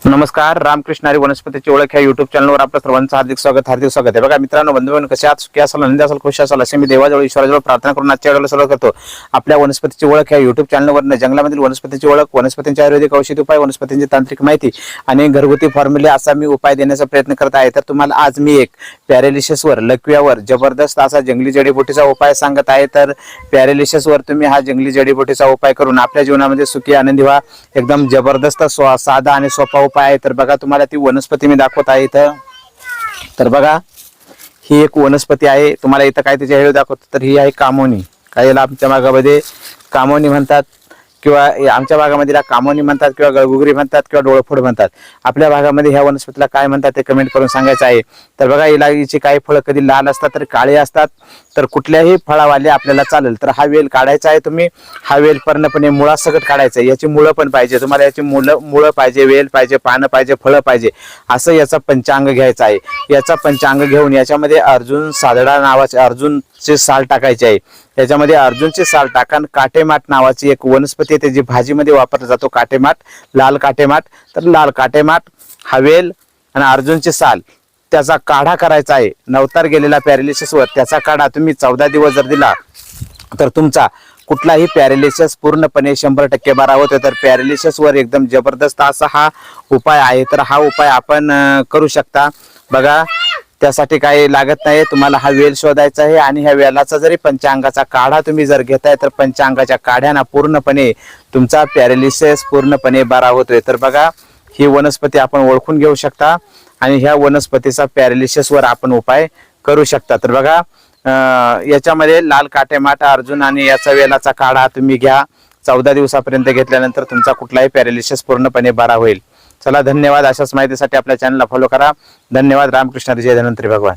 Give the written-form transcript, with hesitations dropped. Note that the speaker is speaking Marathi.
नमस्कार. रामकृष्ण हरी वनस्पतीची ओळख या युट्यूब चॅनलवर आपलं सर्वांचं हार्दिक स्वागत आहे. बघा मित्रांनो, बंधूंनो, कसे आहात? सुखी असाल, आनंदी असाल, खुश असाल असे मी देवाजवळ ईश्वराजवळ प्रार्थना करून आजच्या व्हिडिओला सुरुवात करतो. आपल्या वनस्पतीची ओळख या युट्यूब चॅनलवर जंगलामधील वनस्पतीची ओळख, वनस्पतींचे आयुर्वेदिक औषधी उपाय, वनस्पतींची तांत्रिक माहिती आणि घरगुती फॉर्म्युले असा मी उपाय देण्याचा प्रयत्न करत आहे. तर तुम्हाला आज मी एक पॅरालिसिसवर, लकव्यावर जबरदस्त असा जंगली जडीबुटीचा उपाय सांगत आहे. तर पॅरालिसिसवर तुम्ही हा जंगली जडीबुटीचा उपाय करून आपल्या जीवनामध्ये सुखी आनंदी व्हा. एकदम जबरदस्त साधा आणि सोपा उपाय आहे. तर बघा, तुम्हाला ती वनस्पती मी दाखवत आहे इथं. तर बघा, ही एक वनस्पती आहे. तुम्हाला इथं काय त्याचे हेळ दाखवतो. तर ही आहे कामोनी. काय याला आमच्या भागामध्ये कामोनी म्हणतात, किंवा आमच्या भागामध्ये कामोनी म्हणतात, किंवा गळगुगरी म्हणतात, किंवा डोळफोड म्हणतात. आपल्या भागामध्ये ह्या वनस्पतीला काय म्हणतात ते कमेंट करून सांगायचं आहे. तर बघा, हिची काही फळं कधी लाल असतात तर काळे असतात. तर कुठल्याही फळावाले आपल्याला चालेल. तर हा वेल काढायचा आहे. तुम्ही हा वेल पूर्णपणे मुळासकट काढायचा आहे. याची मुळं पण पाहिजे तुम्हाला, याची मुळं पाहिजे, वेल पाहिजे, पानं पाहिजे, फळं पाहिजे. असं याचा पंचांग घ्यायचा आहे. याचा पंचांग घेऊन याच्यामध्ये अर्जुन सादडा नावाचे अर्जुनचे साल टाकायचे आहे. याच्यामध्ये अर्जुनचे साल टाकून काटेमाट नावाची एक वनस्पती आहे, त्याची भाजीमध्ये वापरला जातो. काटेमाट, लाल काटेमाट. तर लाल काटेमाट, हा वेल आणि अर्जुनचे साल, त्याचा काढा करायचा आहे. नवतार गेलेला पॅरालिसिसवर त्याचा काढा तुम्ही 14 दिवस जर दिला तर तुमचा कुठलाही पॅरालिसिस पूर्णपणे 100% बरा होतो. तर पॅरालिसिसवर एकदम जबरदस्त असा हा उपाय आहे. तर हा उपाय आपण करू शकता. बघा, त्यासाठी काही लागत नाही. तुम्हाला हा वेल शोधायचा आहे आणि ह्या वेलाचा जरी पंचांगाचा काढा तुम्ही जर घेताय तर पंचांगाच्या काढ्याना पूर्णपणे तुमचा पॅरालिसिस पूर्णपणे बरा होतोय. तर बघा, ही वनस्पती आपण ओळखून घेऊ शकता आणि ह्या वनस्पतीचा पॅरालिसिसवर आपण उपाय करू शकता. तर बघा, याच्यामध्ये लाल काटेमाट, अर्जुन आणि याचा वेलाचा काढा तुम्ही घ्या. 14 दिवसापर्यंत घेतल्यानंतर तुमचा कुठलाही पॅरालिसिस पूर्णपणे बरा होईल. चला, धन्यवाद. अशाच माहितीसाठी आपल्या चॅनलला फॉलो करा. धन्यवाद. रामकृष्ण हरी. जय धन्वंतरी भगवान.